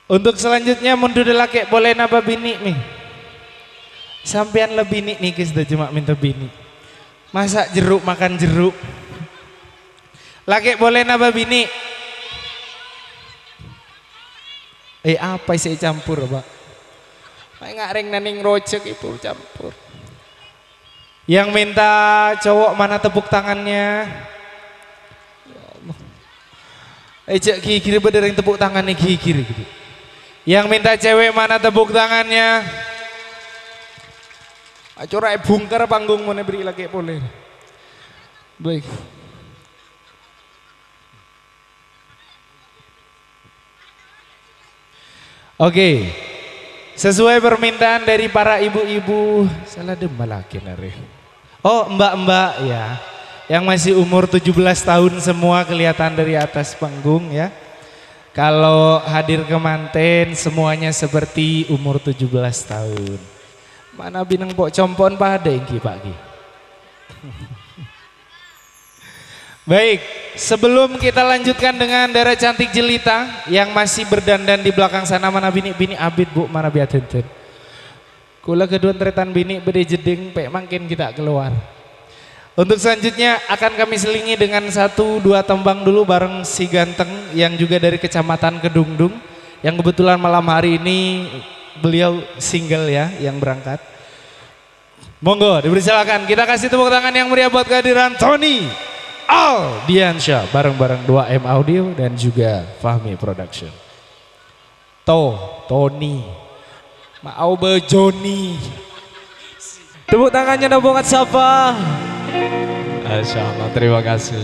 Untuk selanjutnya mundur laki boleh napa bini nih. Sampean lebih nih kis dah cuma minta bini. Masak jeruk makan jeruk. Laki boleh napa bini. Apa sih campur Pak? Ngareng naning rojek itu campur. Yang minta cowok mana tepuk tangannya? Ejak kiri berdering tepuk tangan nih kiri gitu. Yang minta cewek mana tepuk tangannya? Acara bungkar panggung mana beri lagi boleh. Baik. Oke. Sesuai permintaan dari para ibu-ibu, salah demalakin nare. Oh, mbak-mbak ya. Yang masih umur 17 tahun semua kelihatan dari atas panggung ya. Kalau hadir ke manten semuanya seperti umur 17 tahun. Mana bineng pok compon pada ingki Pak Ki. Baik, sebelum kita lanjutkan dengan Dara Cantik Jelita yang masih berdandan di belakang sana, mana bini abid Bu, mana biatenten. Kula kedua tretan bini bede jeding pe makin kita keluar. Untuk selanjutnya akan kami selingi dengan 1-2 tembang dulu bareng si ganteng yang juga dari Kecamatan Kedungdung yang kebetulan malam hari ini beliau single ya yang berangkat. Monggo dipersilakan, kita kasih tepuk tangan yang meriah buat kehadiran Tony Aldiansyah bareng-bareng 2M Audio dan juga Fahmi Production. Tony mau bejoni. Tepuk tangannya dong buat siapa? Masya Allah, terima kasih.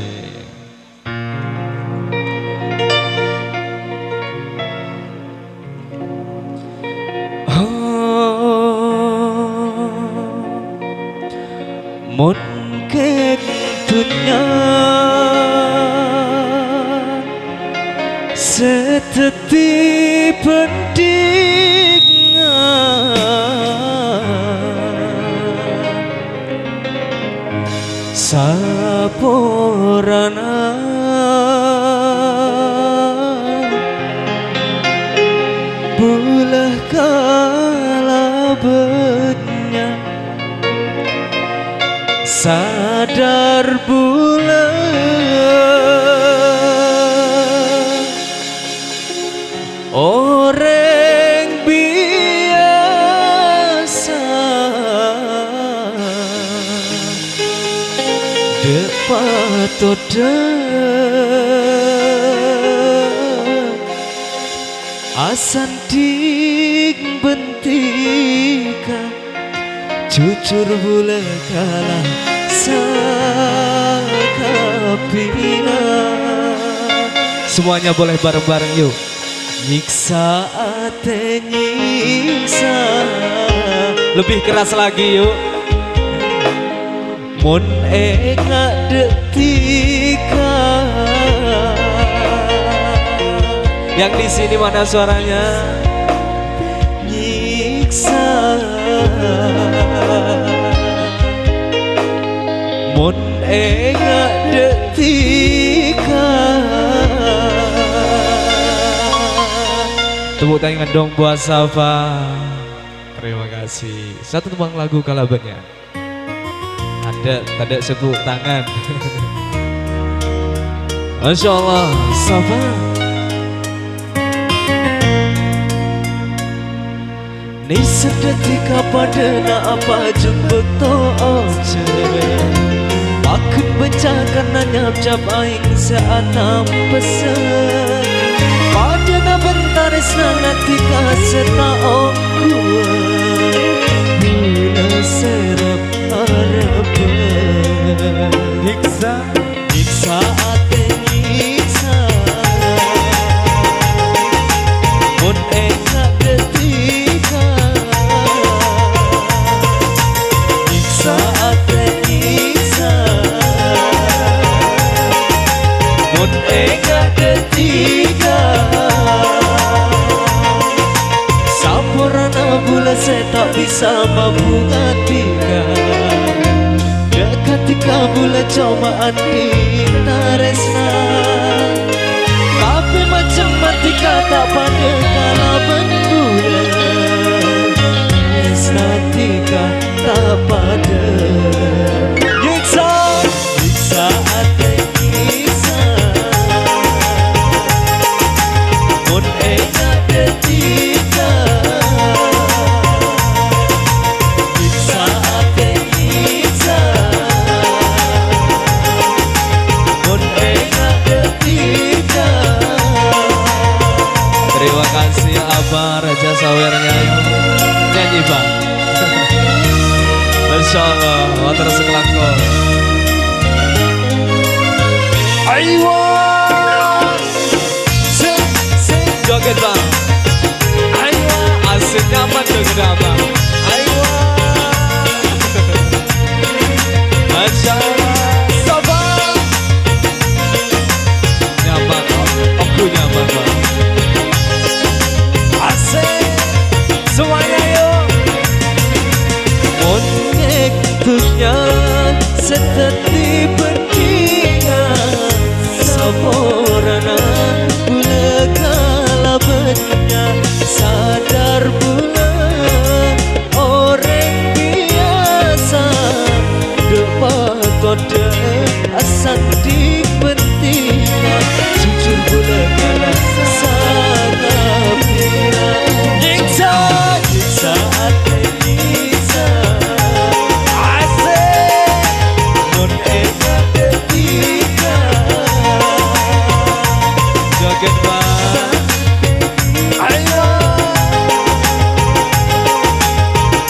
Mungkin dunia seteti pendingan saporana bulah kalabenya sadar bulan orang biasa depatoda asanting bentika jujur boleh kalah sakapina. Semuanya boleh bareng-bareng yuk. Nyiksa ate nyiksa. Lebih keras lagi yuk. Mun enggak detika. Yang di sini mana suaranya? Nyiksa. Mun enggak detika. Tepuk tangan dong buat Safa. Terima kasih. Satu tembang lagu kalabannya. Ada tepuk tangan. Masya Allah, Safa. Ni sedetika pada na apa jemput to'oce Makin bencakan na nyap-cap aing seatam pesen Pada na bentaris na natika setaong kuat Bula serap harapan Nyiksa ate nyiksa Mun enggak detika Nyiksa ate nyiksa Mun enggak detika Sampurana bula saya tak bisa membuktikan Ketika bula cobaan ditaresna Tapi macam mati kata pada kalau Terima kasih Abah Raja Sawernya. Nyanyi Bang. Masya Allah, water sekelangkong. Aiwa, joget Bang. Aiwa, asik nyaman joget Abang. Aiwa, Masya Allah, sabar. Nyaman, aku nyaman Bang. Semuanya yuk. Monyet dunia seteti pentingan Saborana bula kalabnya sadar bula orang biasa depan kode asal di pentingan jujur bula kalah sangat bila saat Elisa asik non enak ketika joget Bang. Ayo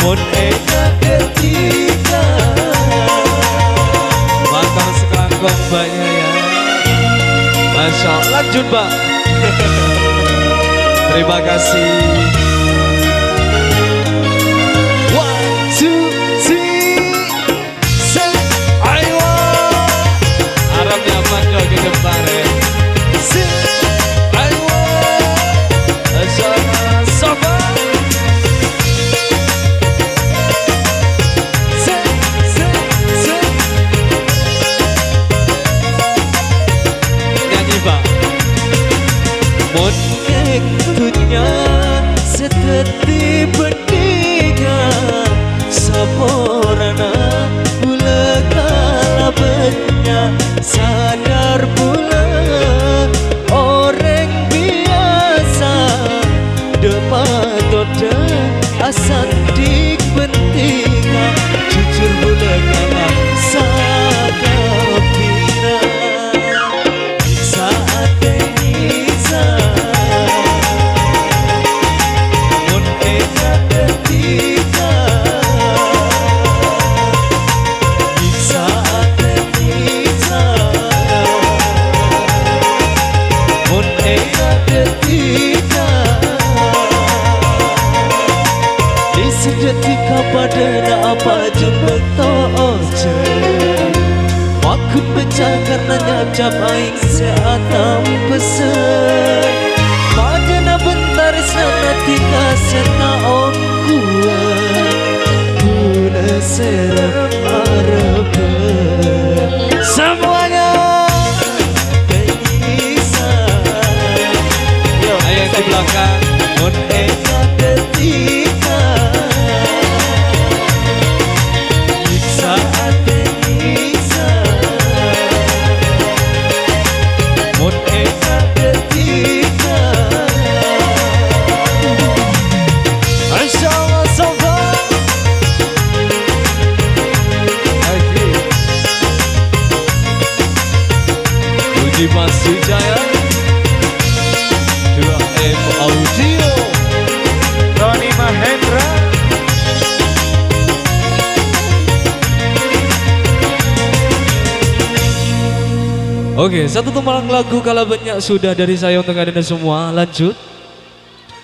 non enak ketika makan sekelangkong banyak ya. Masya Allah, lanjut Bang. Terima kasih. Monyet dunia seteti pentingan Saborana bula kalabnya sadar bula orang biasa depan toda asal di pentingan jujur bula kalah sadar bina saat Elisa non enak ketika saat Elisa non enak ketika di sedetika pada apa jumpa to'oce waktu pecah karena nyacap aing seatam pesen padana bentar sana tika sena om kuat guna serap arapan semuanya bisa yo ayo di belakang non enak ketika saat Elisa non enak ketika Masya Allah sabar. Puji Mas Sujaya 2M Audio Roni Mahendra. Oke, satu tumpang lagu kalau banyak sudah dari saya untuk Anda semua. Lanjut.